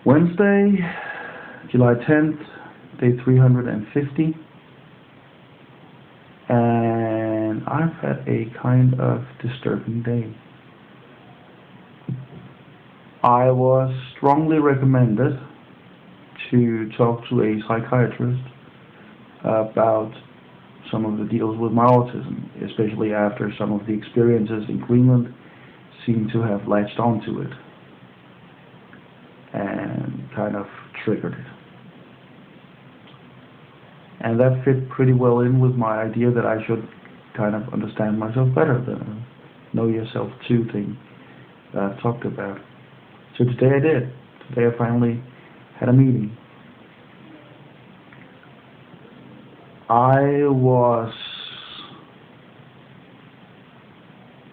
Wednesday, July 10th, day 350, and I've had a kind of disturbing day. I was strongly recommended to talk to a psychiatrist about some of the deals with my autism, especially after some of the experiences in Greenland seem to have latched onto it and kind of triggered it. And that fit pretty well in with my idea that I should kind of understand myself better, the know yourself too thing that I've talked about. So today I did. Today I finally had a meeting. I was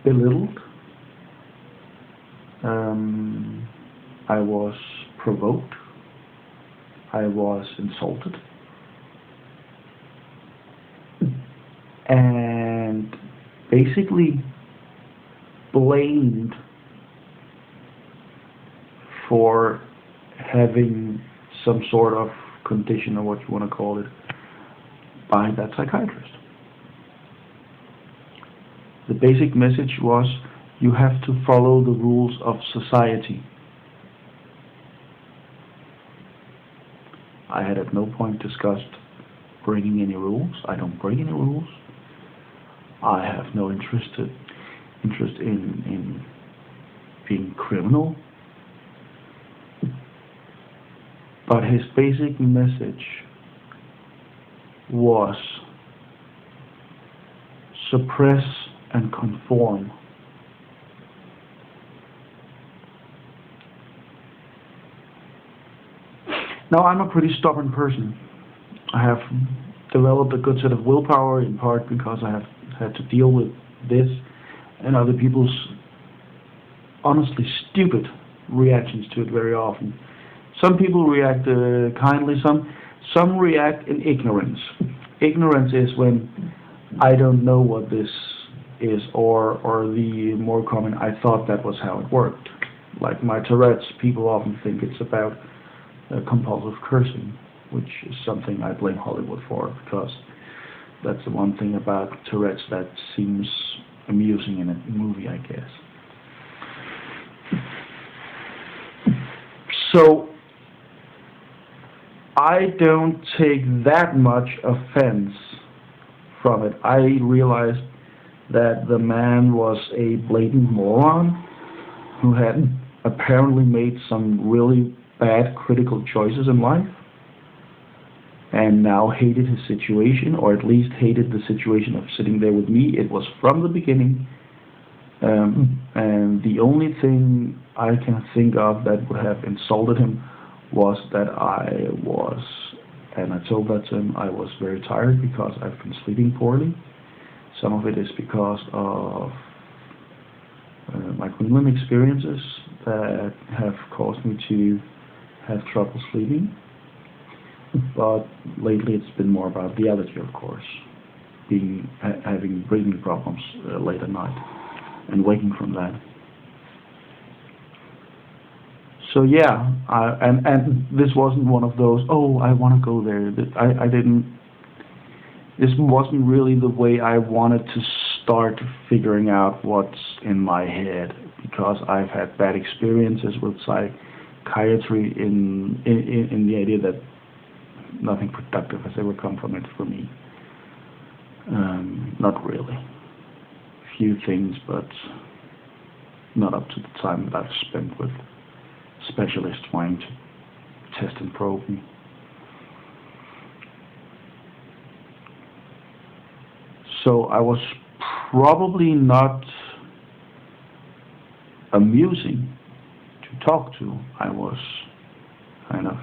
belittled. I was provoked. I was insulted. And basically blamed for having some sort of condition, or what you want to call it, by that psychiatrist. The basic message was, you have to follow the rules of society. I had at no point discussed breaking any rules. I don't break any rules. I have no interest in being criminal. But his basic message was suppress and conform. Now, I'm a pretty stubborn person. I have developed a good set of willpower, in part because I have had to deal with this and other people's honestly stupid reactions to it very often. Some people react kindly, some react in ignorance. Ignorance is when I don't know what this is, or the more common, I thought that was how it worked. Like my Tourette's, people often think it's about compulsive cursing, which is something I blame Hollywood for, because that's the one thing about Tourette's that seems amusing in a movie, I guess. So I don't take that much offense from it. I realized that the man was a blatant moron who had apparently made some really bad critical choices in life and now hated his situation, or at least hated the situation of sitting there with me. It was from the beginning, and the only thing I can think of that would have insulted him was that I was, and I told that to him, I was very tired because I've been sleeping poorly. Some of it is because of my Greenland experiences that have caused me to have trouble sleeping. But lately it's been more about the allergy, of course, having breathing problems late at night and waking from that. So yeah, and this wasn't one of those, oh, I want to go there. I didn't. This wasn't really the way I wanted to start figuring out what's in my head, because I've had bad experiences with psychiatry in the idea that nothing productive has ever come from it for me. Not really. A few things, but not up to the time that I've spent with specialists trying to test and probe me. So I was probably not amusing to talk to. I was kind of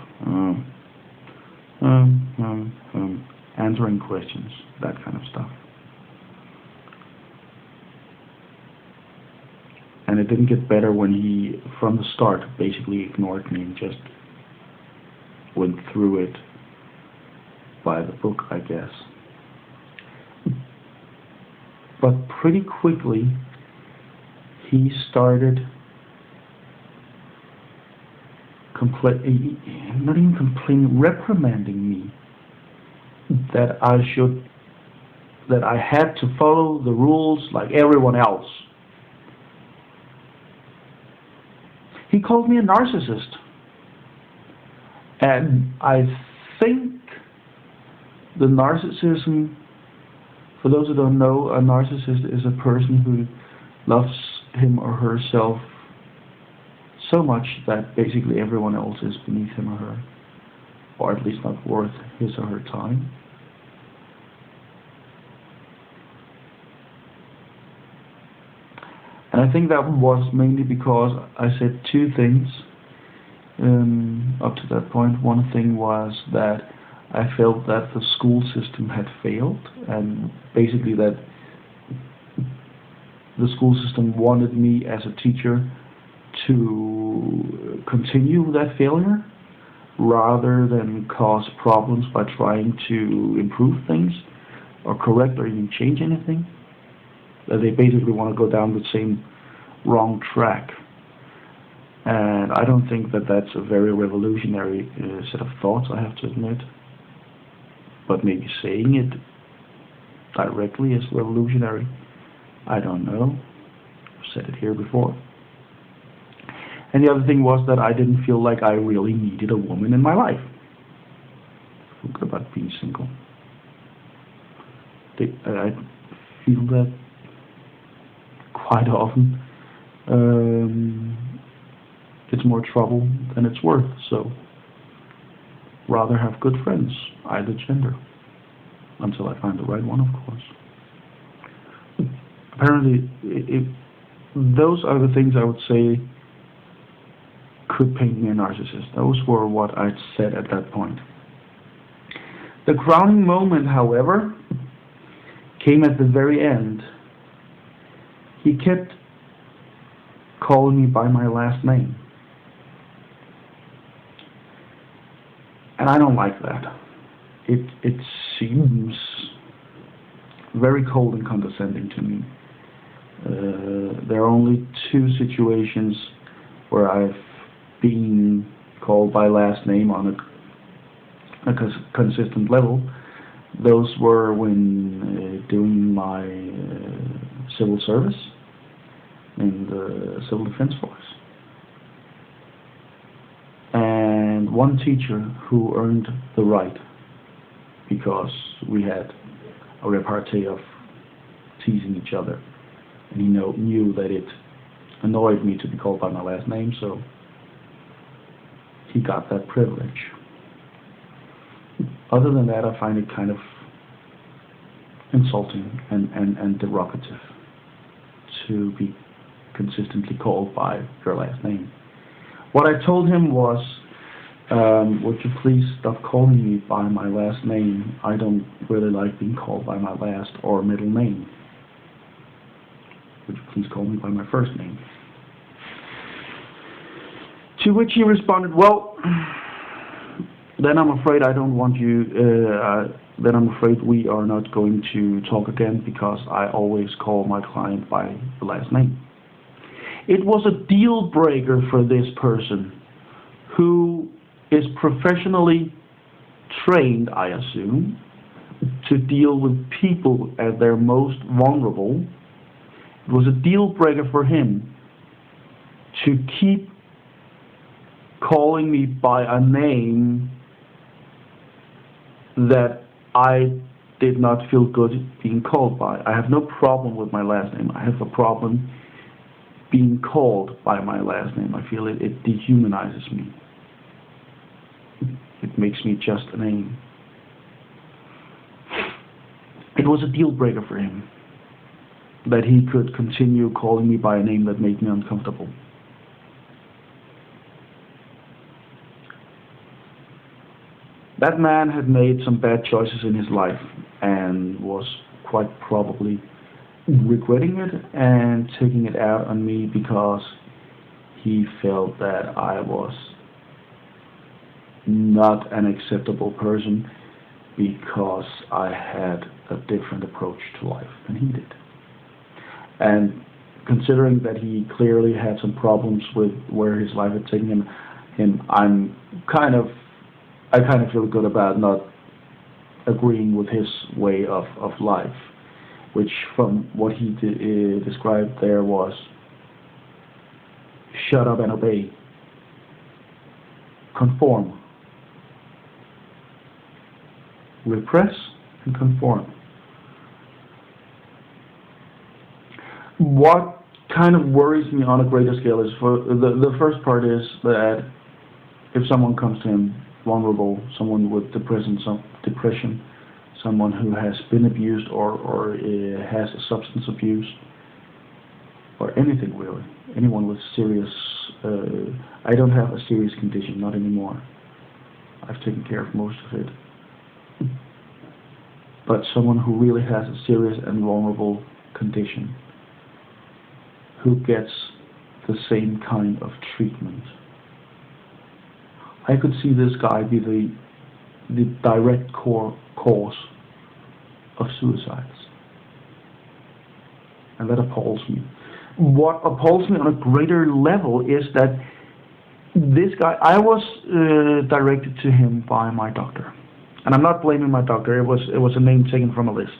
answering questions, that kind of stuff. And it didn't get better when he, from the start, basically ignored me and just went through it by the book, I guess. But pretty quickly, he started not even complaining, reprimanding me that I had to follow the rules like everyone else. He called me a narcissist. And I think the narcissism, for those who don't know, a narcissist is a person who loves him or herself so much that basically everyone else is beneath him or her, or at least not worth his or her time. And I think that was mainly because I said two things up to that point. One thing was that I felt that the school system had failed, and basically that the school system wanted me as a teacher to continue that failure rather than cause problems by trying to improve things or correct or even change anything. That they basically want to go down the same wrong track. And I don't think that that's a very revolutionary set of thoughts, I have to admit. But maybe saying it directly is revolutionary. I don't know. I've said it here before. And the other thing was that I didn't feel like I really needed a woman in my life. Think about being single. I feel that quite often. It's more trouble than it's worth, so rather have good friends, either gender, until I find the right one, of course. Apparently, those are the things I would say could paint me a narcissist. Those were what I'd said at that point. The crowning moment, however, came at the very end. He kept calling me by my last name. And I don't like that. It seems very cold and condescending to me. There are only two situations where I've been called by last name on a consistent level. Those were when doing my civil service in the Civil Defense Force. And one teacher who earned the right, because we had a repartee of teasing each other, and he knew that it annoyed me to be called by my last name, so he got that privilege. Other than that, I find it kind of insulting and derogative to be consistently called by your last name. What I told him was, would you please stop calling me by my last name? I don't really like being called by my last or middle name. Would you please call me by my first name? To which he responded, well, then I'm afraid I don't want you, then I'm afraid we are not going to talk again because I always call my client by the last name. It was a deal breaker for this person who is professionally trained, I assume, to deal with people at their most vulnerable. It was a deal breaker for him to keep calling me by a name that I did not feel good being called by. I have no problem with my last name. I have a problem being called by my last name. I feel it dehumanizes me. It makes me just a name. It was a deal breaker for him that he could continue calling me by a name that made me uncomfortable. That man had made some bad choices in his life and was quite probably regretting it and taking it out on me because he felt that I was not an acceptable person because I had a different approach to life than he did. And considering that he clearly had some problems with where his life had taken him, him, I kind of feel good about not agreeing with his way of life, which from what he described there was shut up and obey, conform, repress and conform. What kind of worries me on a greater scale is, for the first part is that if someone comes to him vulnerable, someone with depression, someone who has been abused or has a substance abuse, or anything really, anyone with serious, I don't have a serious condition, not anymore. I've taken care of most of it. But someone who really has a serious and vulnerable condition, who gets the same kind of treatment. I could see this guy be the direct cause of suicides. And that appalls me. What appalls me on a greater level is that this guy, I was directed to him by my doctor. And I'm not blaming my doctor, it was a name taken from a list.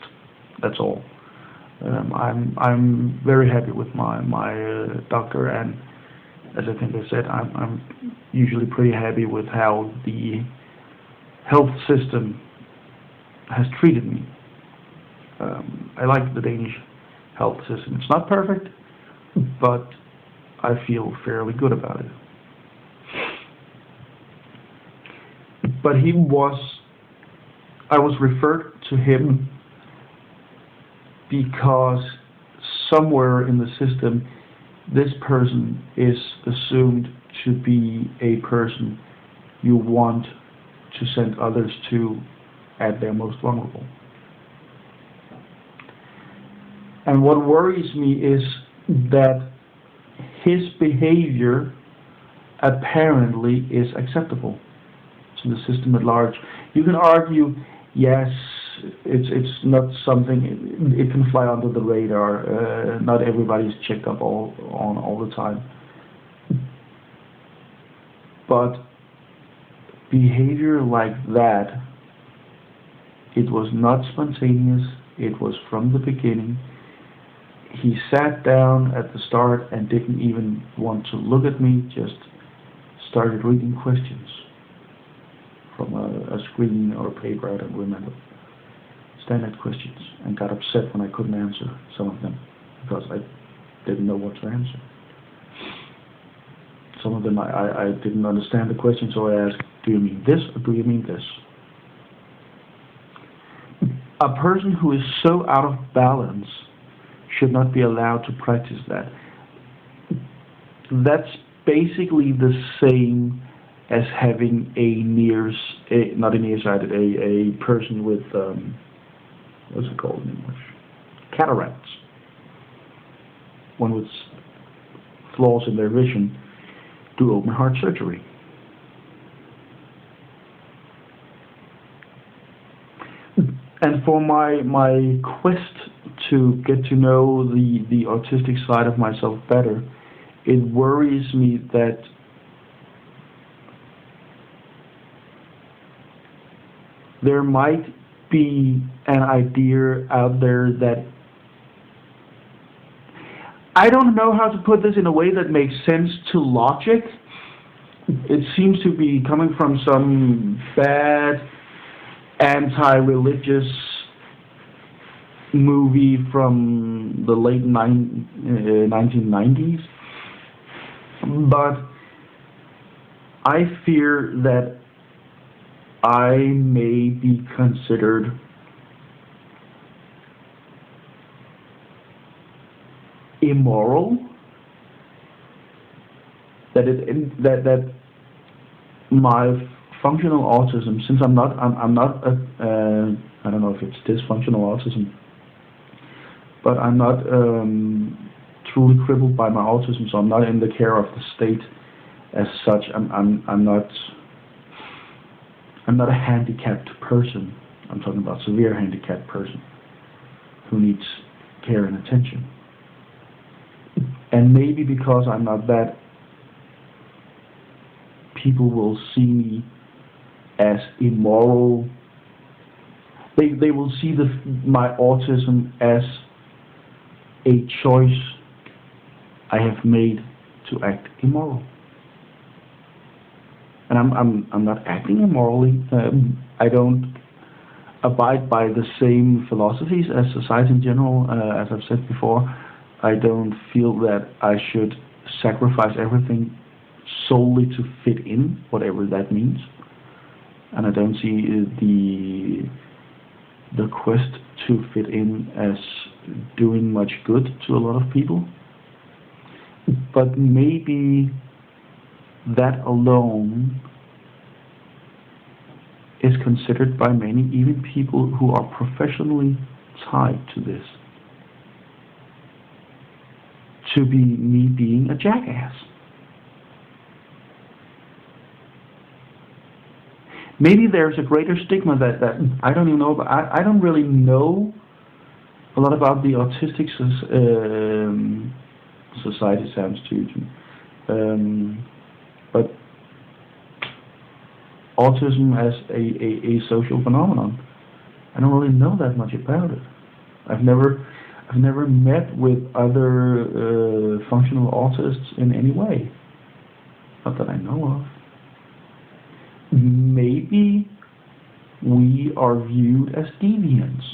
That's all. I'm very happy with my doctor, and as I think I said, I'm usually pretty happy with how the health system has treated me. I like the Danish health system. It's not perfect, but I feel fairly good about it. But I was referred to him because somewhere in the system, this person is assumed to be a person you want to send others to at their most vulnerable. And what worries me is that his behavior apparently is acceptable to the system at large. You can argue, yes, it's not something, it can fly under the radar. Not everybody's checked up all the time. But behavior like that, it was not spontaneous, it was from the beginning. He sat down at the start and didn't even want to look at me, just started reading questions from a screen or a paper, I don't remember. Standard questions, and got upset when I couldn't answer some of them because I didn't know what to answer. Some of them I didn't understand the question, so I asked, do you mean this or do you mean this? A person who is so out of balance should not be allowed to practice that. That's basically the same as having not a nearsighted, a person with what's it called in English? Cataracts. One with flaws in their vision do open heart surgery. And for my quest to get to know the autistic side of myself better, it worries me that there might be an idea out there that, I don't know how to put this in a way that makes sense to logic. It seems to be coming from some bad anti-religious movie from the late 1990s. But I fear that I may be considered immoral, that my functional autism, since I'm not I don't know if it's dysfunctional autism, but I'm not truly crippled by my autism, so I'm not in the care of the state as such. I'm not a handicapped person. I'm talking about severe handicapped person who needs care and attention. And maybe because I'm not that, people will see me as immoral. They will see my autism as a choice I have made to act immoral. And I'm not acting immorally. I don't abide by the same philosophies as society in general. As I've said before, I don't feel that I should sacrifice everything solely to fit in, whatever that means. And I don't see the quest to fit in as doing much good to a lot of people. But maybe that alone is considered by many, even people who are professionally tied to this, to be me being a jackass. Maybe there's a greater stigma that I don't even know about. I don't really know a lot about the autistic society, sounds too. But autism as a social phenomenon, I don't really know that much about it. I've never met with other functional autists in any way, not that I know of. Maybe we are viewed as deviants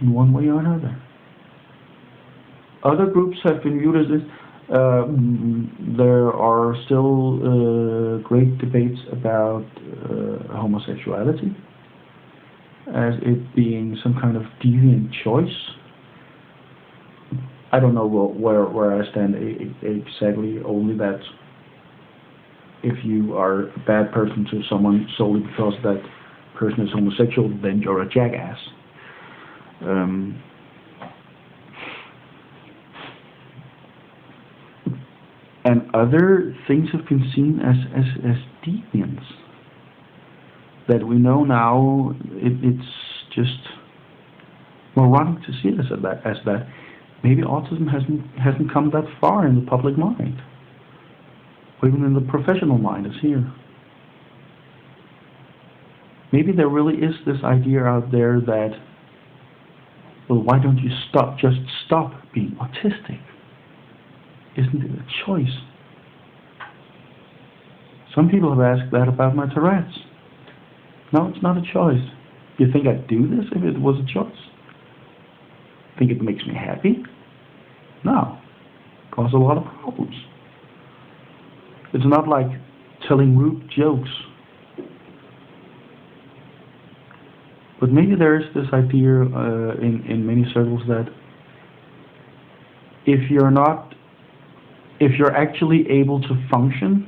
in one way or another. Other groups have been viewed as this. There are still great debates about homosexuality as it being some kind of deviant choice. I don't know where I stand exactly, only that if you are a bad person to someone solely because that person is homosexual, then you're a jackass. And other things have been seen as deviants that we know now. It's just moronic to see it as that. Maybe autism hasn't come that far in the public mind, or even in the professional mind as here. Maybe there really is this idea out there that, well, why don't you just stop being autistic? Isn't it a choice? Some people have asked that about my Tourette's. No, it's not a choice. You think I'd do this if it was a choice? Think it makes me happy? No. Causes a lot of problems. It's not like telling rude jokes. But maybe there is this idea in many circles that if you're actually able to function,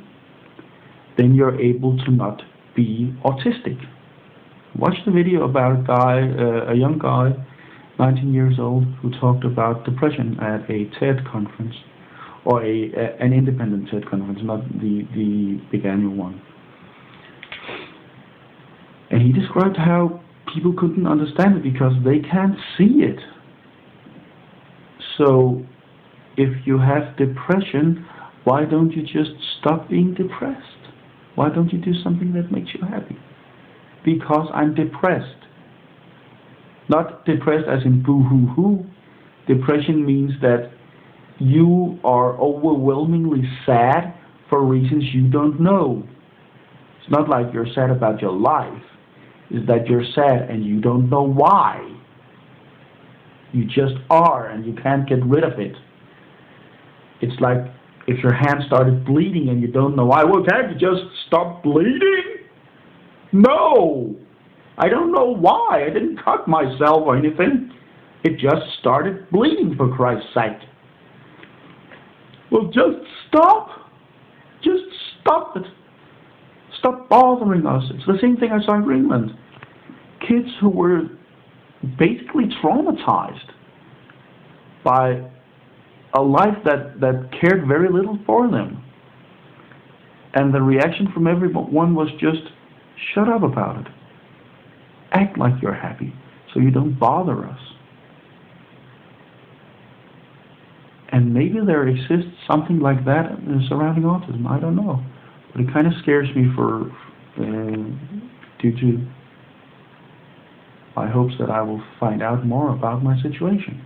then you're able to not be autistic. Watch the video about a young guy, 19 years old, who talked about depression at a TED conference, or an independent TED conference, not the big annual one. And he described how people couldn't understand it because they can't see it. So, if you have depression, why don't you just stop being depressed? Why don't you do something that makes you happy? Because I'm depressed. Not depressed as in boo-hoo-hoo. Depression means that you are overwhelmingly sad for reasons you don't know. It's not like you're sad about your life. It's that you're sad and you don't know why. You just are and you can't get rid of it. It's like if your hand started bleeding and you don't know why. Well, can't you just stop bleeding? No! I don't know why. I didn't cut myself or anything. It just started bleeding, for Christ's sake. Well, just stop. Just stop it. Stop bothering us. It's the same thing I saw in Greenland. Kids who were basically traumatized by a life that cared very little for them. And the reaction from everyone was just, shut up about it. Act like you're happy so you don't bother us. And maybe there exists something like that surrounding autism. I don't know. But it kind of scares me due to my hopes that I will find out more about my situation.